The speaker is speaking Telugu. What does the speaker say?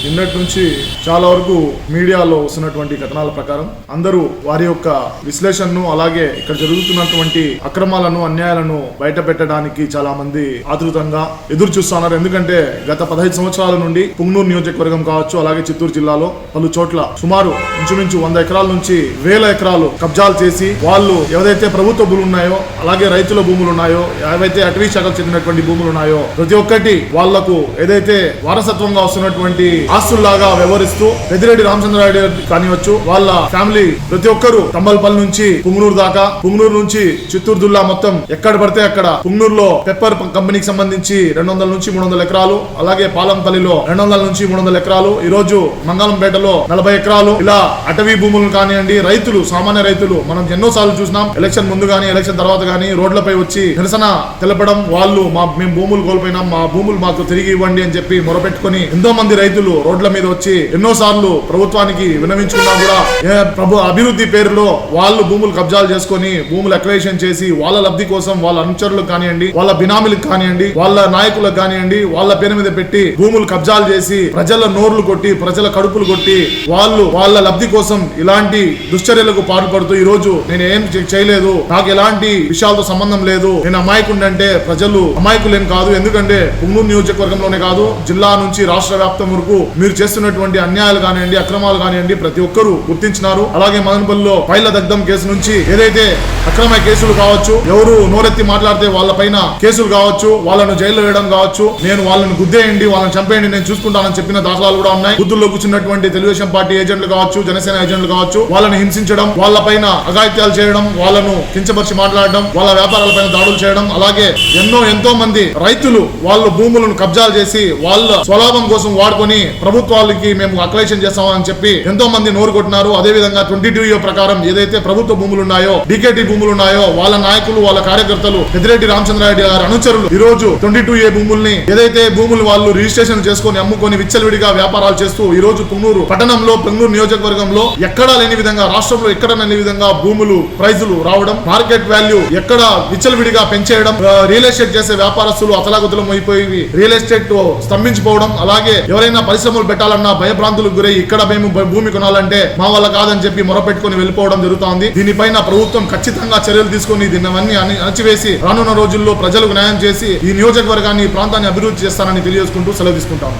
నిన్నటి నుంచి చాలా వరకు మీడియాలో వస్తున్నటువంటి కథనాల ప్రకారం అందరూ వారి యొక్క విశ్లేషణను అలాగే ఇక్కడ జరుగుతున్నటువంటి అక్రమాలను అన్యాయాలను బయట పెట్టడానికి చాలా మంది ఆతృతంగా ఎదురు చూస్తున్నారు. ఎందుకంటే గత 15 సంవత్సరాల నుండి పుంగనూరు నియోజకవర్గం కావచ్చు, అలాగే చిత్తూరు జిల్లాలో పలు చోట్ల సుమారు ఇంచుమించు 100 ఎకరాల నుంచి 1000 ఎకరాలు కబ్జాలు చేసి వాళ్ళు ఏదైతే ప్రభుత్వ భూములు ఉన్నాయో అలాగే రైతుల భూములు ఉన్నాయో ఏవైతే అటవీ శాఖకు చెందినటువంటి భూములు ఉన్నాయో ప్రతి ఒక్కటి వాళ్లకు ఏదైతే వారసత్వంగా వస్తున్నటువంటి ఆస్తుల్లాగా వ్యవహరిస్తూ పెద్దిరెడ్డి రామచంద్రారెడ్డి కానివచ్చు వాళ్ళ ఫ్యామిలీ ప్రతి ఒక్కరు తంబల్పల్లి నుంచి పుంగనూరు దాకా, పుంగనూరు నుంచి చిత్తూరు జిల్లా మొత్తం ఎక్కడ పడితే అక్కడ పుంగనూరులో పెప్పర్ కంపెనీకి సంబంధించి 200 నుంచి 300 ఎకరాలు, అలాగే పాలంపల్లిలో 200 నుంచి 300 ఎకరాలు, ఈ రోజు మంగళంపేటలో 40 ఎకరాలు, ఇలా అటవీ భూములు కానివ్వండి, రైతులు సామాన్య రైతులు మనం ఎన్నోసార్లు చూసినాం. ఎలక్షన్ ముందు గానీ ఎలక్షన్ తర్వాత గానీ రోడ్లపై వచ్చి నిరసన తెలపడం, వాళ్ళు మేము భూములు కోల్పోయినాం, మా భూములు మాకు తిరిగి ఇవ్వండి అని చెప్పి మొరపెట్టుకుని ఎంతో మంది రైతులు రోడ్ల మీద వచ్చి ఎన్నోసార్లు ప్రభుత్వానికి విన్నవించుకున్నా కూడా అభివృద్ధి పేరులో వాళ్ళు భూములు కబ్జాలు చేసుకుని భూములు అక్వైషన్ చేసి వాళ్ళ లబ్ధి కోసం వాళ్ళ అనుచరులకు కానివ్వండి, వాళ్ళ బినామీలకు కానివ్వండి, వాళ్ళ నాయకులకు కానివ్వండి, వాళ్ళ పేరు మీద పెట్టి భూములు కబ్జాలు చేసి ప్రజల నోర్లు కొట్టి ప్రజల కడుపులు కొట్టి వాళ్ళు వాళ్ళ లబ్ధి కోసం ఇలాంటి దుశ్చర్యలకు పాల్పడుతూ ఈ రోజు నేను ఏం చేయలేదు, నాకు ఎలాంటి విషయాలతో సంబంధం లేదు, నేను అమాయకుండంటే ప్రజలు అమాయకులేం కాదు. ఎందుకంటే పుంగనూరు నియోజకవర్గంలోనే కాదు జిల్లా నుంచి రాష్ట్ర వ్యాప్తం వరకు మీరు చేస్తున్నటువంటి అన్యాయాలు కానివ్వండి, అక్రమాలు కానివ్వండి ప్రతి ఒక్కరూ గుర్తించినారు. అలాగే మదనపల్లిలో పైల దగ్ధం కేసు నుంచి ఏదైతే అక్రమ కేసులు కావచ్చు, ఎవరు నోరెత్తి మాట్లాడితే వాళ్ళ పైన కేసులు కావచ్చు, వాళ్ళను జైల్లో వేయడం కావచ్చు, నేను వాళ్ళని గుద్దేయండి వాళ్ళని చంపేయండి నేను చూసుకుంటానని చెప్పిన దాఖలాలు కూడా ఉన్నాయి. బుద్ధుల్లో కూర్చున్నటువంటి తెలుగుదేశం పార్టీ ఏజెంట్లు కావచ్చు, జనసేన ఏజెంట్లు కావచ్చు, వాళ్ళని హింసించడం, వాళ్ళ పైన అఘాయిత్యాలు చేయడం, వాళ్ళను కించపరిచి మాట్లాడడం, వాళ్ళ వ్యాపారాల పైన దాడులు చేయడం, అలాగే ఎంతో మంది రైతులు వాళ్ళ భూములను కబ్జాలు చేసి వాళ్ళ స్వలాభం కోసం వాడుకొని ప్రభుత్వాలకి మేము అక్వైషన్ చేస్తామని చెప్పి ఎంతో మంది నోరు కొట్టినారు. అదే విధంగా 22A ప్రకారం ఏదైతే ప్రభుత్వ భూములు ఉన్నాయో, డికేటీ భూములు ఉన్నాయో, వాళ్ళ నాయకులు వాళ్ళ కార్యకర్తలు పెద్దిరెడ్డి రామచంద్రారెడ్డి గారి అనుచరులు ఈ రోజు 22A భూముల్ని ఏదైతే భూములు వాళ్ళు రిజిస్ట్రేషన్ చేసుకొని అమ్ముకొని విచ్చలవిడిగా వ్యాపారాలు చేస్తూ ఈ రోజు పుంగనూరు పట్టణంలో, పుంగనూరు నియోజకవర్గంలో ఎక్కడా లేని విధంగా, రాష్ట్రంలో ఎక్కడ లేని విధంగా భూములు ప్రైజులు రావడం, మార్కెట్ వాల్యూ ఎక్కడ విచ్చలవిడిగా పెంచేయడం, రియల్ ఎస్టేట్ చేసే వ్యాపారస్తులు అతలాకుతలం అయిపోయి రియల్ ఎస్టేట్ స్తంభించిపోవడం, అలాగే ఎవరైనా పరిశ్రమలు పెట్టాలన్నా భయభ్రాంతులకు గురై ఇక్కడ మేము భూమి కొనాలంటే మా వల్ల కాదని చెప్పి మొరపెట్టుకుని వెళ్ళిపోవడం జరుగుతోంది. దీనిపైన ప్రభుత్వం ఖచ్చితంగా చర్యలు తీసుకుని దీన్ని అణచివేసి రానున్న రోజుల్లో ప్రజలకు న్యాయం చేసి ఈ నియోజకవర్గాన్ని, ఈ ప్రాంతాన్ని అభివృద్ధి చేస్తానని తెలియజేసుకుంటూ సెలవు తీసుకుంటాము.